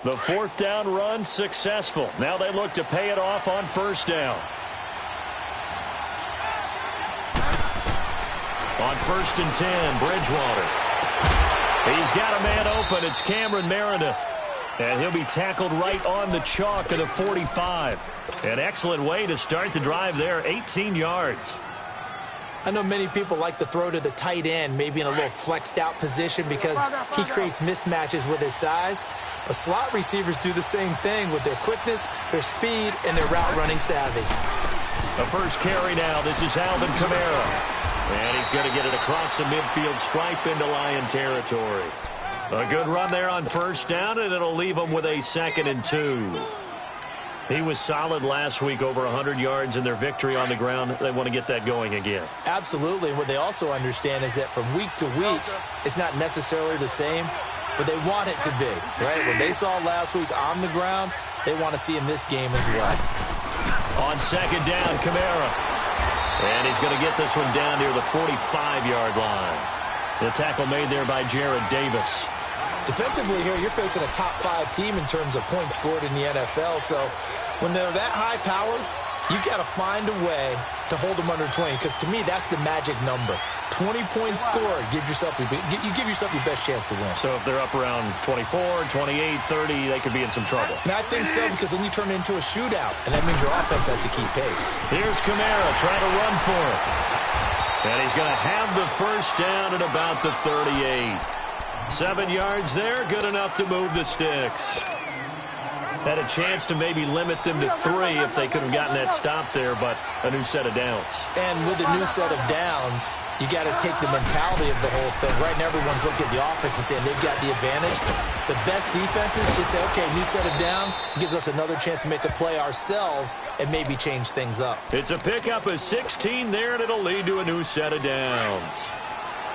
The fourth down run successful. Now they look to pay it off on first down. On 1st and 10, Bridgewater. He's got a man open. It's Cameron Meredith. And he'll be tackled right on the chalk of the 45. An excellent way to start the drive there, 18 yards. I know many people like to throw to the tight end, maybe in a little flexed out position because he creates mismatches with his size. But slot receivers do the same thing with their quickness, their speed, and their route running savvy. The first carry now. This is Alvin Kamara. And he's going to get it across the midfield stripe into Lion territory. A good run there on first down, and it'll leave him with a 2nd and 2. He was solid last week, over 100 yards in their victory on the ground. They want to get that going again. Absolutely. And what they also understand is that from week to week, it's not necessarily the same, but they want it to be, right? What they saw last week on the ground, they want to see in this game as well. On 2nd down, Kamara. And he's going to get this one down near the 45-yard line. The tackle made there by Jared Davis. Defensively here, you're facing a top-5 team in terms of points scored in the NFL. So when they're that high-powered, you've got to find a way to hold them under 20. Because to me, that's the magic number. 20 points scored, you give yourself your best chance to win. So if they're up around 24, 28, 30, they could be in some trouble. And I think so, because then you turn it into a shootout, and that means your offense has to keep pace. Here's Kamara trying to run for it. And he's going to have the first down at about the 38. 7 yards there, good enough to move the sticks. Had a chance to maybe limit them to 3 if they could have gotten that stop there, but a new set of downs. And with a new set of downs, you got to take the mentality of the whole thing. Right now, everyone's looking at the offense and saying they've got the advantage. The best defenses just say, okay, new set of downs, gives us another chance to make a play ourselves and maybe change things up. It's a pickup of 16 there, and it'll lead to a new set of downs.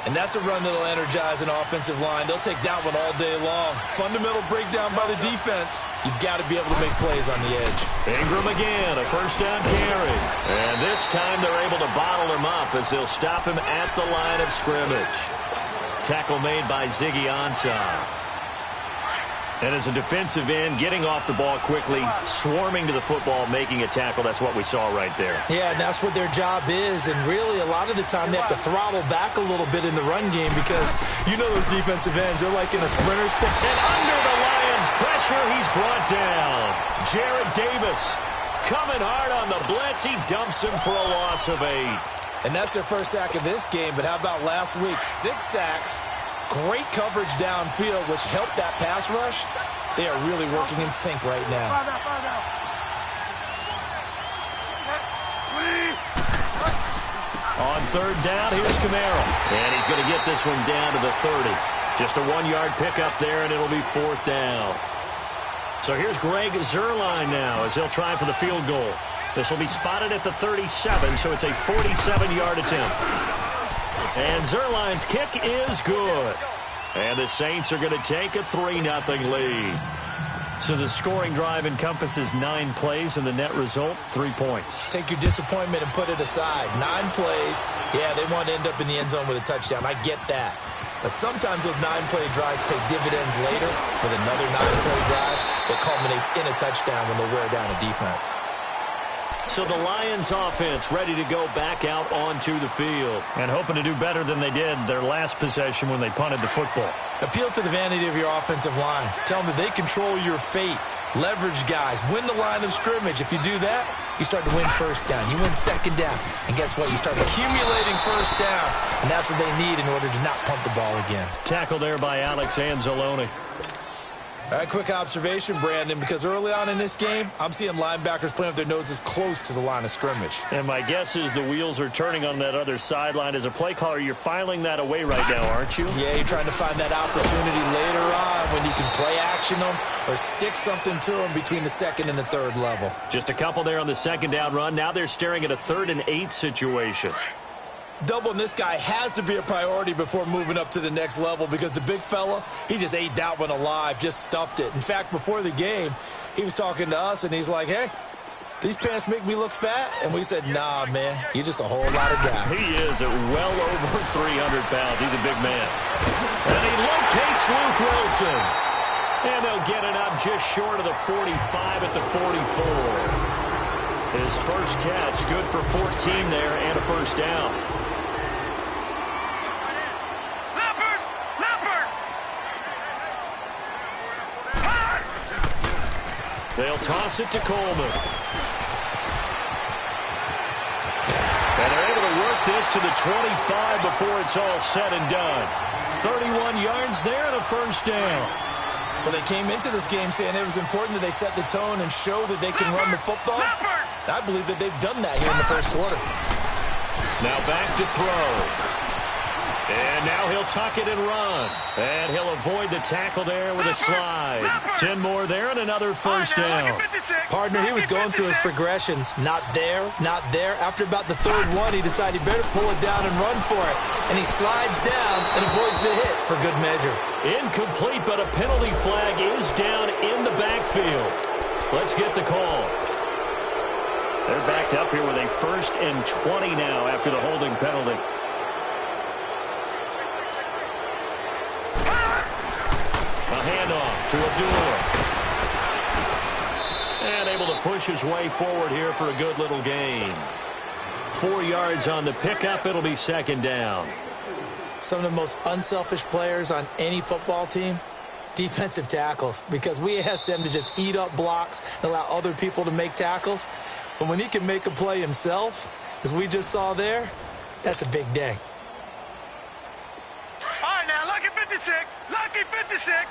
And that's a run that'll energize an offensive line. They'll take that one all day long. Fundamental breakdown by the defense. You've got to be able to make plays on the edge. Ingram again, a first down carry. And this time they're able to bottle him up as they'll stop him at the line of scrimmage. Tackle made by Ziggy Ansah. And as a defensive end, getting off the ball quickly, swarming to the football, making a tackle, that's what we saw right there. Yeah, and that's what their job is. And really, a lot of the time, they have to throttle back a little bit in the run game because you know those defensive ends, they're like in a sprinter step. And under the Lions' pressure, he's brought down. Jared Davis coming hard on the blitz. He dumps him for a loss of 8. And that's their first sack of this game. But how about last week? 6 sacks. Great coverage downfield, which helped that pass rush. They are really working in sync right now. On 3rd down, here's Kamara. And he's going to get this one down to the 30. Just a 1-yard pickup there, and it'll be 4th down. So here's Greg Zuerlein now as he'll try for the field goal. This will be spotted at the 37, so it's a 47-yard attempt. And Zuerlein's kick is good. And the Saints are going to take a 3-0 lead. So the scoring drive encompasses 9 plays, and the net result, 3 points. Take your disappointment and put it aside. 9 plays. Yeah, they want to end up in the end zone with a touchdown. I get that. But sometimes those 9-play drives pay dividends later with another 9-play drive that culminates in a touchdown when they wear down a defense. So the Lions offense ready to go back out onto the field and hoping to do better than they did their last possession when they punted the football. Appeal to the vanity of your offensive line. Tell them that they control your fate. Leverage guys. Win the line of scrimmage. If you do that, you start to win first down. You win second down. And guess what? You start accumulating first downs. And that's what they need in order to not punt the ball again. Tackle there by Alex Anzalone. All right, quick observation, Brandon, because early on in this game, I'm seeing linebackers playing with their noses close to the line of scrimmage. And my guess is the wheels are turning on that other sideline. As a play caller, you're filing that away right now, aren't you? Yeah, you're trying to find that opportunity later on when you can play action them or stick something to them between the 2nd and the 3rd level. Just a couple there on the 2nd down run. Now they're staring at a 3rd and 8 situation. Doubling this guy has to be a priority before moving up to the next level because the big fella, he just ate that one alive, just stuffed it. In fact, before the game, he was talking to us, and he's like, hey, these pants make me look fat? And we said, nah, man, you're just a whole lot of guy. He is at well over 300 pounds. He's a big man. And he locates Luke Wilson. And they'll get it up just short of the 45 at the 44. His first catch, good for 14 there and a first down. They'll toss it to Coleman. And they're able to work this to the 25 before it's all said and done. 31 yards there and a first down. Well, they came into this game saying it was important that they set the tone and show that they can run the football. I believe that they've done that here in the first quarter. Now back to throw. And now he'll tuck it and run. And he'll avoid the tackle there with a slide. 10 more there and another first down. Partner, he was going through his progressions. Not there, not there. After about the third one, he decided he better pull it down and run for it. And he slides down and avoids the hit for good measure. Incomplete, but a penalty flag is down in the backfield. Let's get the call. They're backed up here with a 1st and 20 now after the holding penalty. Handoff to Abdullah. And able to push his way forward here for a good little gain. 4 yards on the pickup. It'll be second down. Some of the most unselfish players on any football team, defensive tackles, because we ask them to just eat up blocks and allow other people to make tackles. But when he can make a play himself, as we just saw there, that's a big day. All right, now, lucky 56. Lucky 56.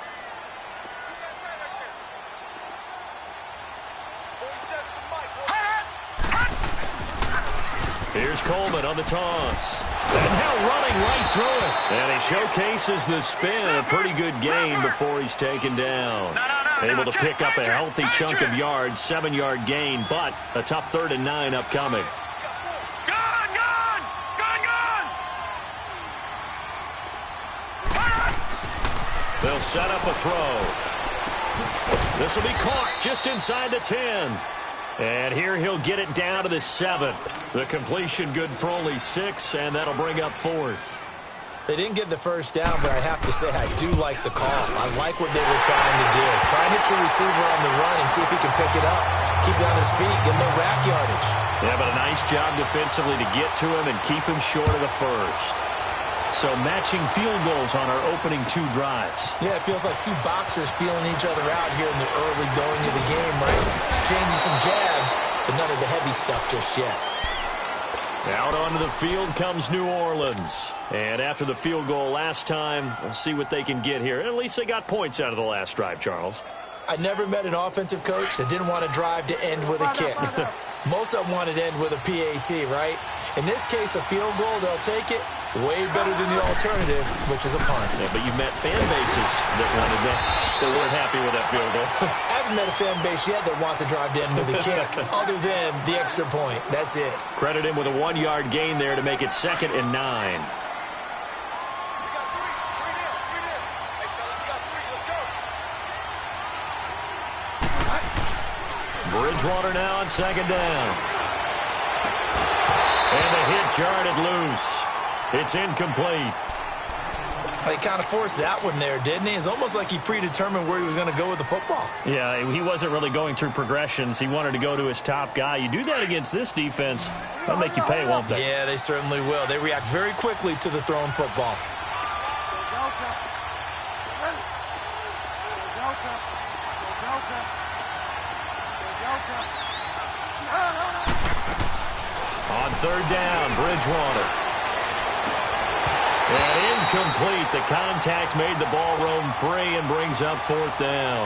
Here's Coleman on the toss. And now running right through it. And he showcases the spin. A pretty good gain before he's taken down. Able to pick up a healthy chunk of yards. 7-yard gain, but a tough 3rd and 9 upcoming. They'll set up a throw. This will be caught just inside the 10. And here he'll get it down to the 7. The completion good for only 6, and that'll bring up 4th. They didn't get the first down, but I have to say I do like the call. I like what they were trying to do. Try and hit your receiver on the run and see if he can pick it up. Keep it on his feet, get a little rack yardage. Yeah, but a nice job defensively to get to him and keep him short of the first. So matching field goals on our opening 2 drives. Yeah, it feels like 2 boxers feeling each other out here in the early going of the game, right? Exchanging some jabs, but none of the heavy stuff just yet. Out onto the field comes New Orleans. And after the field goal last time, we'll see what they can get here. At least they got points out of the last drive, Charles. I never met an offensive coach that didn't want to drive to end with a kick. Most of them wanted to end with a PAT, right? In this case, a field goal, they'll take it. Way better than the alternative, which is a punt. Yeah, but you've met fan bases that wanted that. They weren't happy with that field goal. I haven't met a fan base yet that wants to drive to end with a kick, other than the extra point. That's it. Credit him with a 1-yard gain there to make it 2nd and 9. Bridgewater now on 2nd down. And the hit jarred it loose. It's incomplete. He kind of forced that one there, didn't he? It's almost like he predetermined where he was going to go with the football. Yeah, he wasn't really going through progressions. He wanted to go to his top guy. You do that against this defense, they'll make you pay, won't they? Yeah, they certainly will. They react very quickly to the thrown football. On 3rd down, Bridgewater. And incomplete. The contact made the ball roam free and brings up 4th down.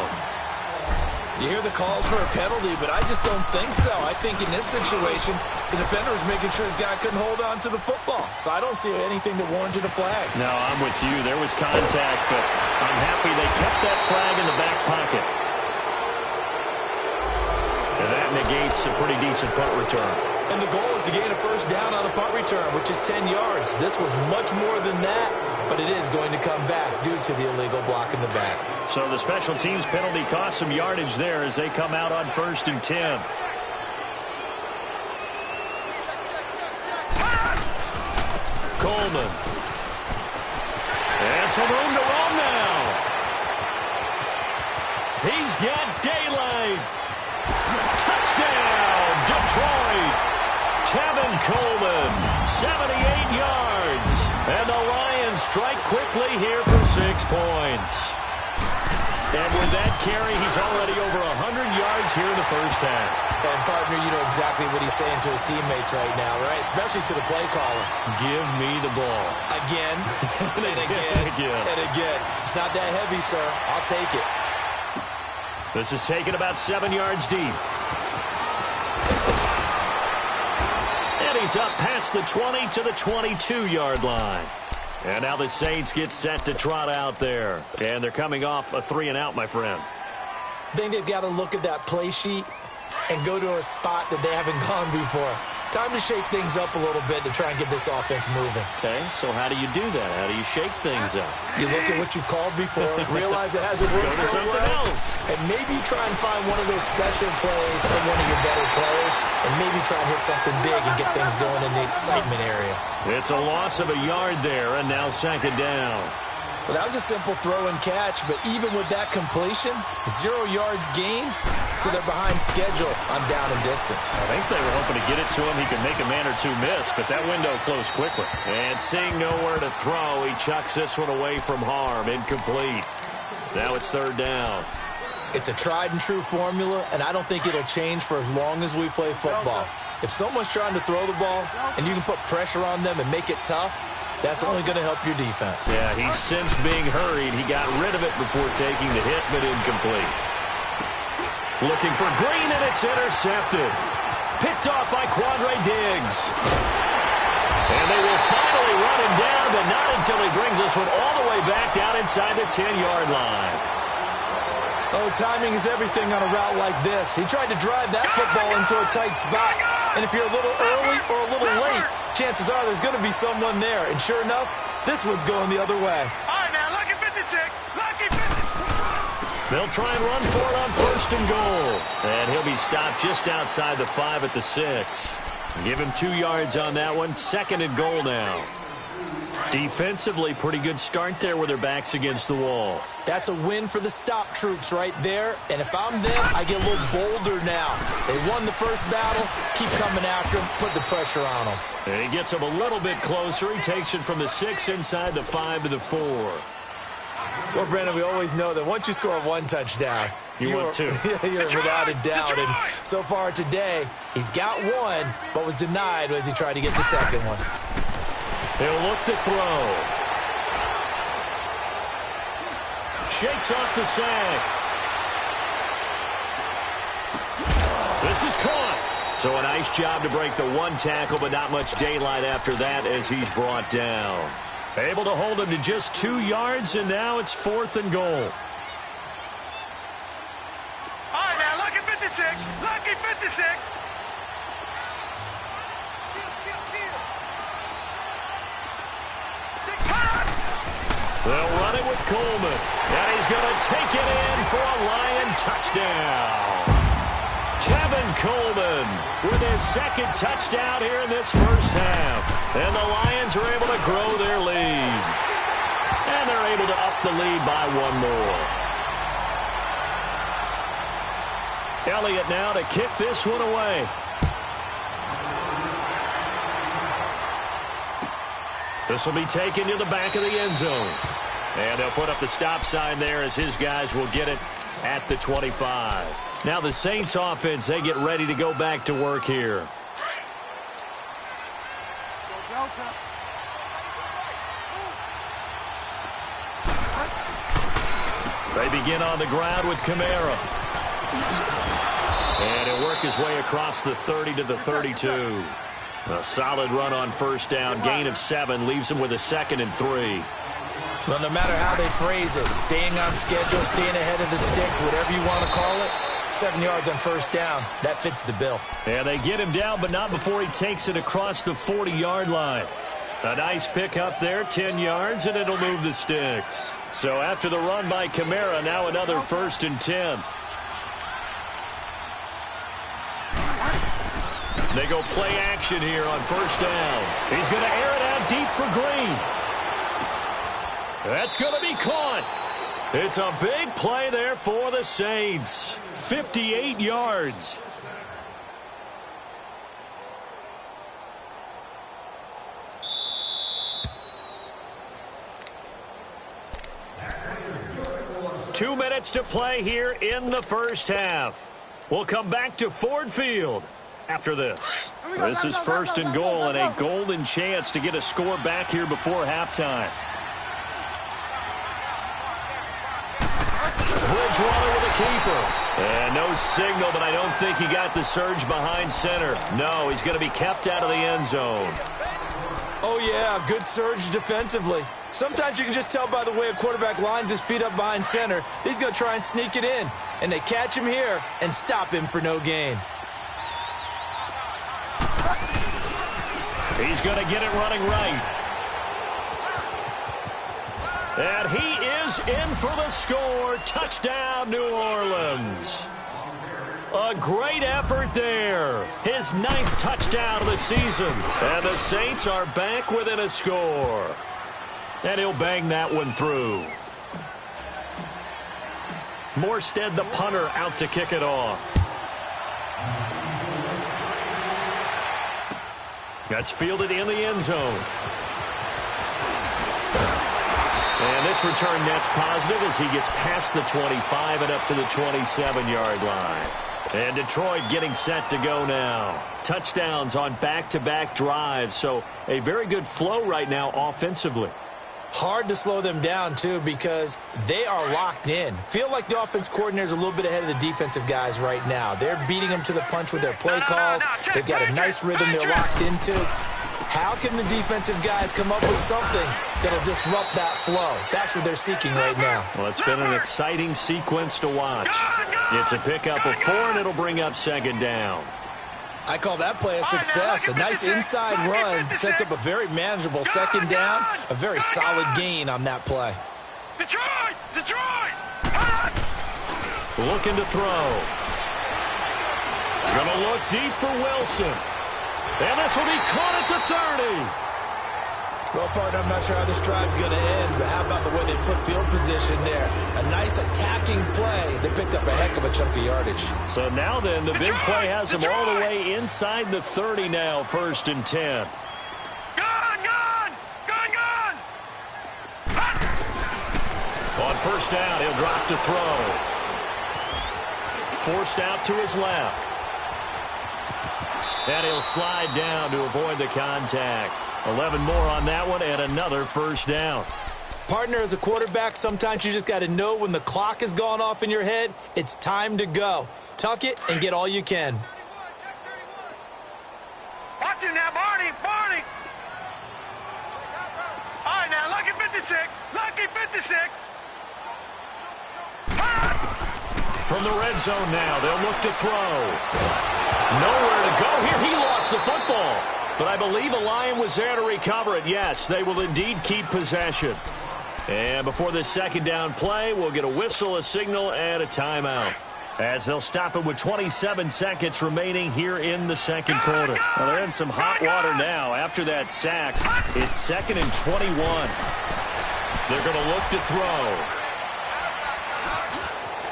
You hear the calls for a penalty, but I just don't think so. I think in this situation, the defender was making sure his guy couldn't hold on to the football. So I don't see anything that warranted a flag. No, I'm with you. There was contact, but I'm happy they kept that flag in the back pocket. And that negates a pretty decent punt return. And the goal is to gain a first down on the punt return, which is 10 yards. This was much more than that, but it is going to come back due to the illegal block in the back. So the special teams penalty cost some yardage there as they come out on 1st and 10. Coleman. And some room to run now. He's got daylight. Touchdown, Detroit. Tevin Coleman, 78 yards. And the Lions strike quickly here for 6 points. And with that carry, he's already over 100 yards here in the first half. And, partner, you know exactly what he's saying to his teammates right now, right? Especially to the play caller. Give me the ball. Again, and again, and again. It's not that heavy, sir. I'll take it. This is taken about 7 yards deep. And he's up past the 20 to the 22-yard line. And now the Saints get set to trot out there. And they're coming off a 3-and-out, my friend. I think they've got to look at that play sheet and go to a spot that they haven't gone before. Time to shake things up a little bit to try and get this offense moving. Okay, so how do you do that? How do you shake things up? You look at what you've called before, realize it hasn't worked so well, and maybe try and find one of those special plays from one of your better players, and maybe try and hit something big and get things going in the excitement area. It's a loss of a yard there, and now 2nd down. Well, that was a simple throw and catch, but even with that completion, 0 yards gained, so they're behind schedule on down and distance. I think they were hoping to get it to him. He could make a man or two miss, but that window closed quickly. And seeing nowhere to throw, he chucks this one away from harm. Incomplete. Now it's 3rd down. It's a tried-and-true formula, and I don't think it'll change for as long as we play football. If someone's trying to throw the ball, and you can put pressure on them and make it tough, that's only going to help your defense. Yeah, he's since being hurried. He got rid of it before taking the hit, but incomplete. Looking for Green, and it's intercepted. Picked off by Quandre Diggs. And they will finally run him down, but not until he brings this one all the way back down inside the 10-yard line. Oh, timing is everything on a route like this. He tried to drive that football into a tight spot. And if you're a little early or a little late, chances are there's going to be someone there. And sure enough, this one's going the other way. All right, now, lucky 56. Lucky 56. They'll try and run for it on 1st and goal. And he'll be stopped just outside the 5 at the 6. Give him 2 yards on that one. 2nd and goal now. Defensively, pretty good start there with their backs against the wall. That's a win for the stop troops right there. And if I'm them, I get a little bolder now. They won the first battle. Keep coming after them. Put the pressure on them. And he gets him a little bit closer. He takes it from the 6 inside the 5 to the 4. Well, Brandon, we always know that once you score 1 touchdown, you want 2. You're without a doubt. And so far today, he's got 1, but was denied as he tried to get the 2nd one. He'll look to throw. Shakes off the sack. This is caught. So a nice job to break the 1 tackle, but not much daylight after that as he's brought down. Able to hold him to just 2 yards, and now it's 4th and goal. All right, now, lucky 56. Lucky 56. They'll run it with Coleman. And he's going to take it in for a Lion touchdown. Tevin Coleman with his 2nd touchdown here in this first half. And the Lions are able to grow their lead. And they're able to up the lead by 1 more. Elliott now to kick this one away. This will be taken to the back of the end zone. And they'll put up the stop sign there as his guys will get it at the 25. Now the Saints offense, they get ready to go back to work here. They begin on the ground with Kamara. And he'll work his way across the 30 to the 32. A solid run on 1st down. Gain of 7 leaves him with a 2nd and 3. Well, no matter how they phrase it, staying on schedule, staying ahead of the sticks, whatever you want to call it, 7 yards on 1st down, that fits the bill. And they get him down, but not before he takes it across the 40-yard line. A nice pick up there, 10 yards, and it'll move the sticks. So after the run by Kamara, now another 1st and 10. They go play action here on 1st down. He's going to air it out deep for Green. That's going to be caught. It's a big play there for the Saints. 58 yards. Two minutes to play here in the first half. We'll come back to Ford Field after this. This is first and goal and a golden chance to get a score back here before halftime. Bridgewater with a keeper. And no signal, but I don't think he got the surge behind center. No, he's going to be kept out of the end zone. Oh, yeah, good surge defensively. Sometimes you can just tell by the way a quarterback lines his feet up behind center. He's going to try and sneak it in. And they catch him here and stop him for no gain. He's going to get it running right. And he is in for the score. Touchdown, New Orleans. A great effort there. His 9th touchdown of the season. And the Saints are back within a score. And he'll bang that one through. Morstead, the punter, out to kick it off. That's fielded in the end zone. And this return net's positive as he gets past the 25 and up to the 27-yard line. And Detroit getting set to go now. Touchdowns on back-to-back drives, so a very good flow right now offensively. Hard to slow them down, too, because they are locked in. Feel like the offense coordinator is a little bit ahead of the defensive guys right now. They're beating them to the punch with their play calls. They've got a nice rhythm they're locked into. How can the defensive guys come up with something that'll disrupt that flow? That's what they're seeking right now. Well, it's been an exciting sequence to watch. It's a pickup of 4, and it'll bring up second down. I call that play a success. A nice inside run sets up a very manageable second down. A very solid gain on that play. Detroit! Detroit! Looking to throw. Going to look deep for Wilson. And this will be caught at the 30. Well, partner, I'm not sure how this drive's going to end, but how about the way they flip field position there? A nice attacking play. They picked up a heck of a chunk of yardage. So now then, the big play has them all the way inside the 30 now, 1st and 10. Gone! On first down, he'll drop to throw. Forced out to his left. And he'll slide down to avoid the contact. 11 more on that one and another first down. Partner, as a quarterback, sometimes you just got to know when the clock has gone off in your head, it's time to go. Tuck it and get all you can. Watch him now, Barney! All right, now, lucky 56. Lucky 56. From the red zone now, they'll look to throw. Nowhere to go here. He lost the football. But I believe a Lion was there to recover it. Yes, they will indeed keep possession. And before this second down play, we'll get a whistle, a signal, and a timeout. As they'll stop it with 27 seconds remaining here in the second quarter. Well, they're in some hot water now. After that sack, it's 2nd and 21. They're going to look to throw.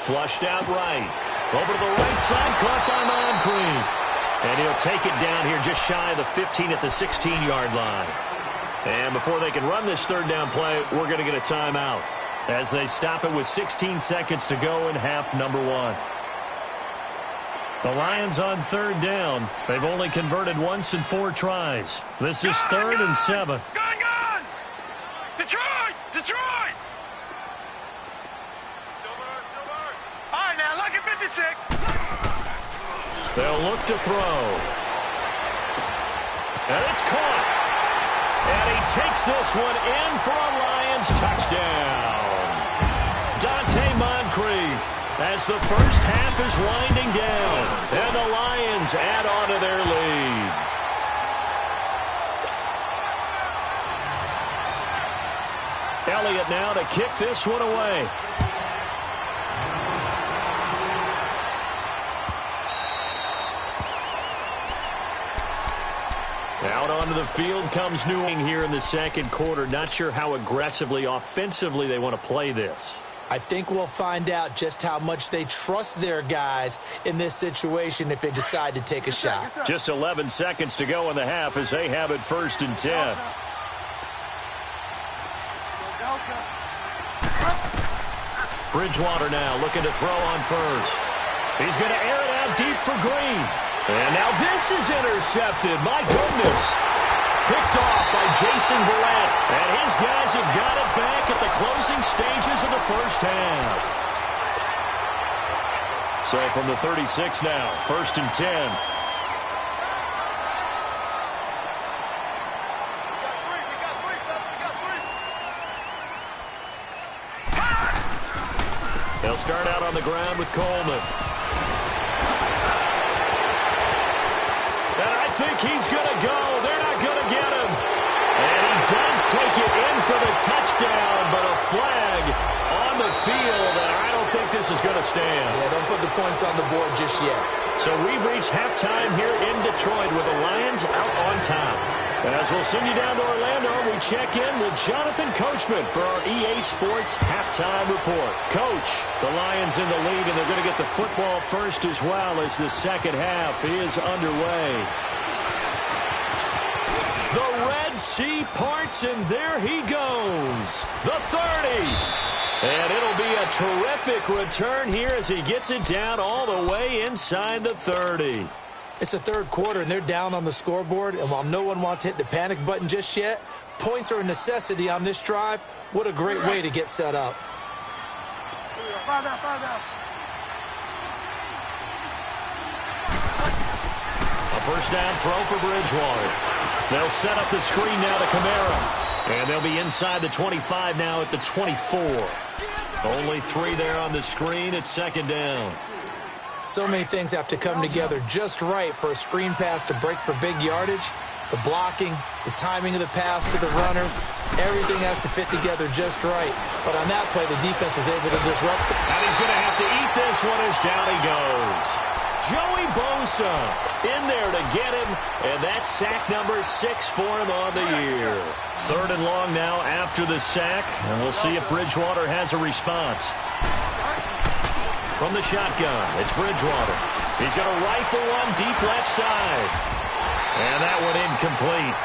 Flushed out right. Over to the right side, caught by Moncrief. And he'll take it down here just shy of the 15 at the 16-yard line. And before they can run this third down play, we're going to get a timeout as they stop it with 16 seconds to go in half number 1. The Lions on third down. They've only converted once in 4 tries. This is 3rd and 7. Gone! Detroit! All right, now, lucky 56. They'll look to throw. And it's caught. And he takes this one in for a Lions touchdown. Dante Moncrief as the first half is winding down. And the Lions add on to their lead. Elliott now to kick this one away. Out onto the field comes New England here in the second quarter. Not sure how aggressively, offensively they want to play this. I think we'll find out just how much they trust their guys in this situation if they decide to take a shot. Just 11 seconds to go in the half as they have it 1st and 10. Bridgewater now looking to throw on first. He's going to air it out deep for Green. And now this is intercepted. My goodness. Picked off by Jason Verrett. And his guys have got it back at the closing stages of the first half. So from the 36 now, 1st and 10. They'll start out on the ground with Coleman. And I think he's going to go. They're not going to get him. And he does take it in for the touchdown, but a flag on the field, and I don't think this is going to stand. Yeah, don't put the points on the board just yet. So we've reached halftime here in Detroit with the Lions out on top. As we'll send you down to Orlando, we check in with Jonathan Coachman for our EA Sports Halftime Report. Coach, the Lions in the lead, and they're going to get the football first as well as the second half is underway. The Red Sea parts, and there he goes. The 30. And it'll be a terrific return here as he gets it down all the way inside the 30. It's the third quarter, and they're down on the scoreboard. And while no one wants to hit the panic button just yet, points are a necessity on this drive. What a great way to get set up. A first down throw for Bridgewater. They'll set up the screen now to Kamara. And they'll be inside the 25 now at the 24. Only 3 there on the screen at 2nd down. So many things have to come together just right for a screen pass to break for big yardage. The blocking, the timing of the pass to the runner, everything has to fit together just right. But on that play, the defense was able to disrupt it. And he's going to have to eat this one as down he goes. Joey Bosa in there to get him, and that's sack number 6 for him on the year. 3rd and long now after the sack, and we'll see if Bridgewater has a response. From the shotgun, it's Bridgewater. He's going to rifle one deep left side. And that one incomplete.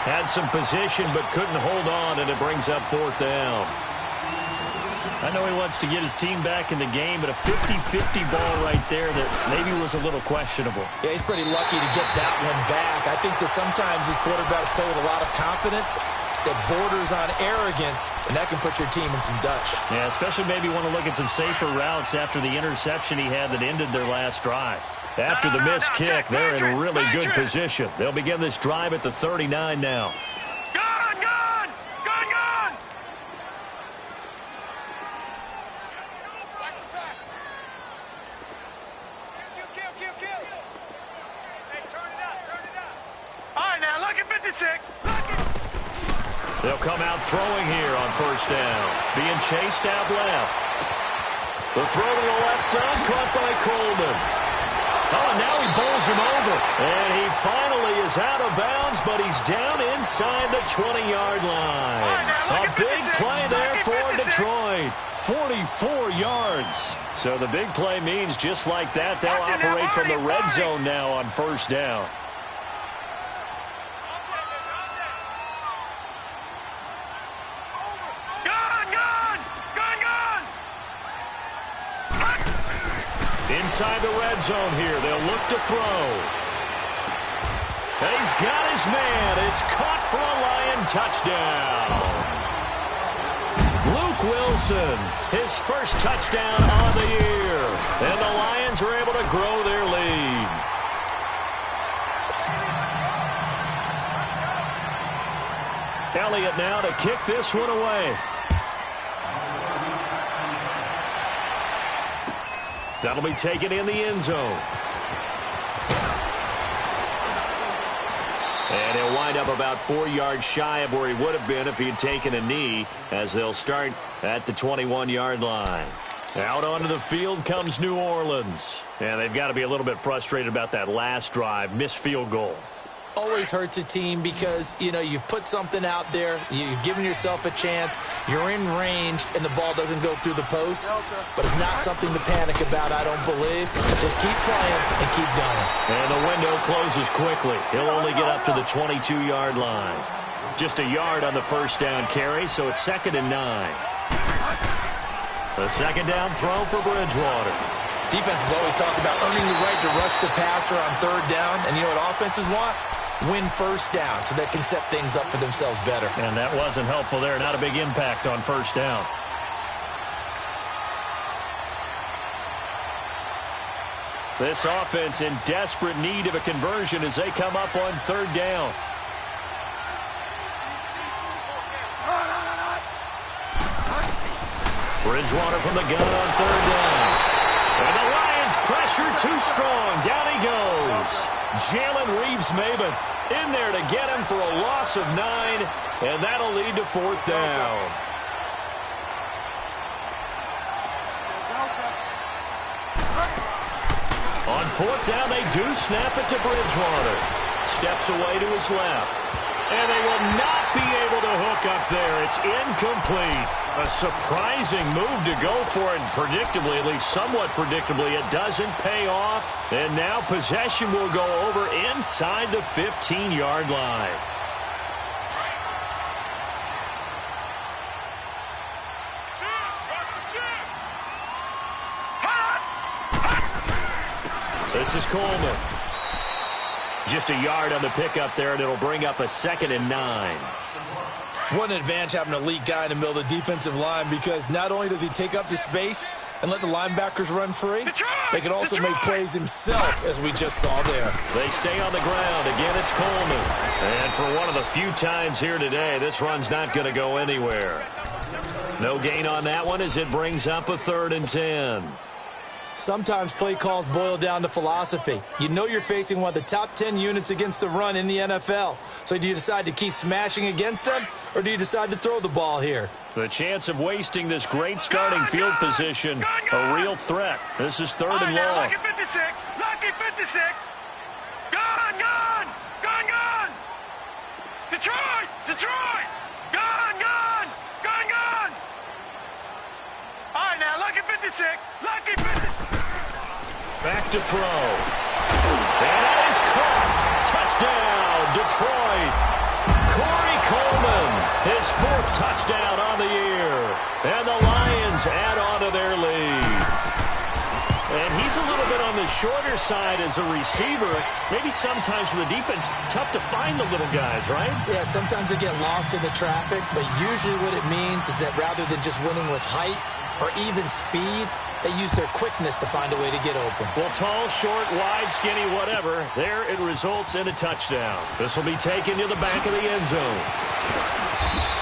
Had some position but couldn't hold on, and it brings up 4th down. I know he wants to get his team back in the game, but a 50-50 ball right there that maybe was a little questionable. Yeah, he's pretty lucky to get that one back. I think that sometimes these quarterbacks play with a lot of confidence that borders on arrogance, and that can put your team in some Dutch. Yeah, especially maybe want to look at some safer routes after the interception he had that ended their last drive. After the missed kick, they're in really good position. They'll begin this drive at the 39 now. They'll come out throwing here on 1st down. Being chased out left. The throw to the left side, caught by Coleman. Oh, and now he bowls him over. And he finally is out of bounds, but he's down inside the 20-yard line. A big play there for Detroit. 44 yards. So the big play means just like that, they'll operate from the red zone now on 1st down. Inside the red zone here, they'll look to throw. And he's got his man. It's caught for a Lion touchdown. Luke Wilson, his first touchdown on the year. And the Lions are able to grow their lead. Elliott now to kick this one away. That'll be taken in the end zone. And he'll wind up about 4 yards shy of where he would have been if he had taken a knee, as they'll start at the 21-yard line. Out onto the field comes New Orleans. And they've got to be a little bit frustrated about that last drive, missed field goal. always hurts a team because, you know, you've put something out there, you've given yourself a chance, you're in range, and the ball doesn't go through the post. But it's not something to panic about, I don't believe. Just keep playing and keep going. And the window closes quickly. He'll only get up to the 22-yard line. Just a yard on the first down carry, so it's 2nd and 9. The second down throw for Bridgewater. Defense has always talked about earning the right to rush the passer on 3rd down. And you know what offenses want? Win first down so they can set things up for themselves better. And that wasn't helpful there. Not a big impact on first down. This offense in desperate need of a conversion as they come up on 3rd down. Bridgewater from the gun on 3rd down. And the Lions pressure too strong. Down he goes. Jalen Reeves-Maybin in there to get him for a loss of 9, and that'll lead to 4th down. On 4th down, they do snap it to Bridgewater. Steps away to his left. And they will not be able to hook up there. It's incomplete. A surprising move to go for it. Predictably, at least somewhat predictably, it doesn't pay off. And now possession will go over inside the 15-yard line. This is Coleman. Just a yard on the pickup there, and it'll bring up a 2nd and 9. What an advantage having an elite guy in the middle of the defensive line, because not only does he take up the space and let the linebackers run free, they can also make plays himself, as we just saw there. They stay on the ground. Again, it's Coleman. And for one of the few times here today, this run's not going to go anywhere. No gain on that one as it brings up a 3rd and 10. Sometimes play calls boil down to philosophy. You know you're facing one of the top 10 units against the run in the NFL. So do you decide to keep smashing against them, or do you decide to throw the ball here? The chance of wasting this great starting field position, a real threat. This is 3rd and long. Lucky 56. Lucky 56. Gone, gone. Gone, gone. Detroit. Detroit. Gone, gone. Gone, gone. All right, now, lucky 56. Lucky 56. Back to throw. And that is caught. Touchdown, Detroit. Corey Coleman, his 4th touchdown on the year. And the Lions add on to their lead. And he's a little bit on the shorter side as a receiver. Maybe sometimes for the defense, tough to find the little guys, right? Yeah, sometimes they get lost in the traffic, but usually what it means is that rather than just winning with height or even speed, they use their quickness to find a way to get open. Well, tall, short, wide, skinny, whatever, there it results in a touchdown. This will be taken to the back of the end zone.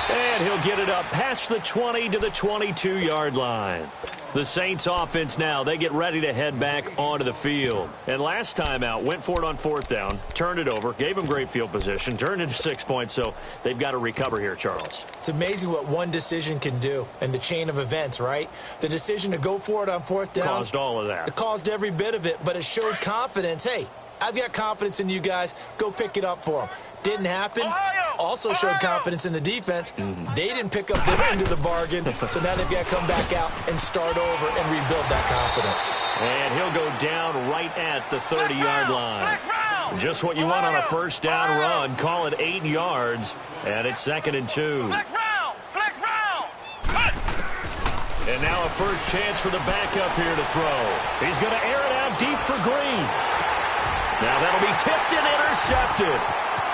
And he'll get it up past the 20 to the 22-yard line. The Saints offense now, they get ready to head back onto the field. And last time out, went for it on 4th down, turned it over, gave them great field position, turned into 6 points, so they've got to recover here, Charles. It's amazing what one decision can do in the chain of events, right? The decision to go for it on 4th down caused all of that. It caused every bit of it, but it showed confidence. Hey, I've got confidence in you guys. Go pick it up for them. Didn't happen. Also showed confidence in the defense. They didn't pick up their end of the bargain, so now they've got to come back out and start over and rebuild that confidence. And he'll go down right at the 30-yard line. Just what you want on a 1st down run. Call it 8 yards, and it's 2nd and 2. And now a first chance for the backup here to throw. He's going to air it out deep for Green. Now that'll be tipped and intercepted.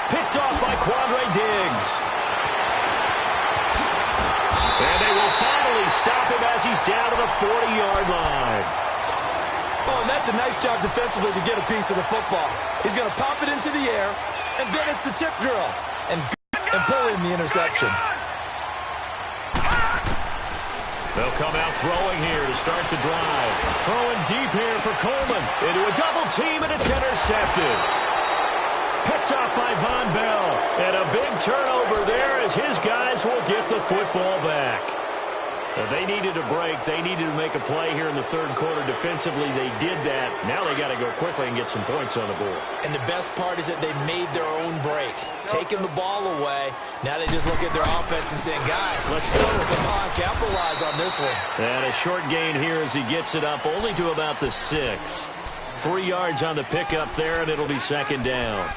Picked off by Quandre Diggs. And they will finally stop him as he's down to the 40-yard line. Oh, and that's a nice job defensively to get a piece of the football. He's going to pop it into the air, and then it's the tip drill. And pull in the interception. They'll come out throwing here to start the drive. Throwing deep here for Coleman. Into a double team, and it's intercepted. Picked off by Von Bell. And a big turnover there as his guys will get the football back. Well, they needed a break. They needed to make a play here in the third quarter. Defensively, they did that. Now they got to go quickly and get some points on the board. And the best part is that they made their own break. Taking the ball away. Now they just look at their offense and saying, guys, let's go. Come on, capitalize on this one. And a short gain here as he gets it up only to about the 6. 3 yards on the pickup there, and it'll be second down.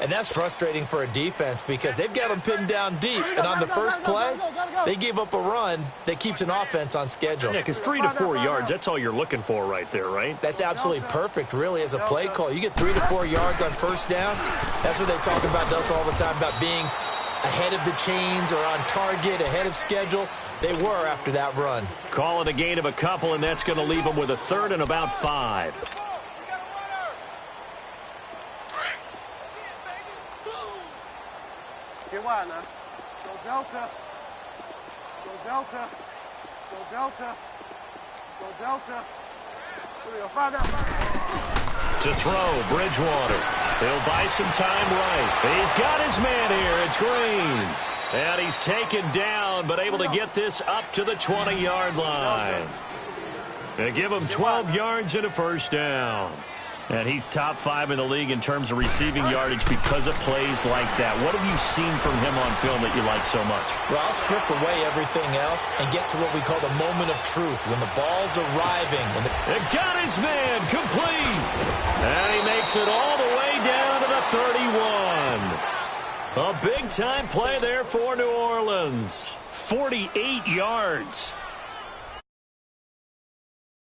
And that's frustrating for a defense because they've got them pinned down deep. And on the first play, they gave up a run that keeps an offense on schedule. Yeah, because 3 to 4 yards, that's all you're looking for right there, right? That's absolutely perfect, really, as a play call. You get 3 to 4 yards on first down. That's what they talk about to us all the time, about being ahead of the chains or on target, ahead of schedule. They were after that run. Call it a gain of a couple, and that's going to leave them with a third and about 5. Get wide now. Go Delta. Go Delta. Go Delta. Go Delta. Here we go. 5 down. To throw, Bridgewater. He'll buy some time right. He's got his man here. It's Green. And he's taken down, but able to get this up to the 20-yard line. They give him 12 yards and a first down. And he's top 5 in the league in terms of receiving yardage because of plays like that. What have you seen from him on film that you like so much? Well, I'll strip away everything else and get to what we call the moment of truth, when the ball's arriving. And it got his man complete. And he makes it all the way down to the 31. A big-time play there for New Orleans. 48 yards.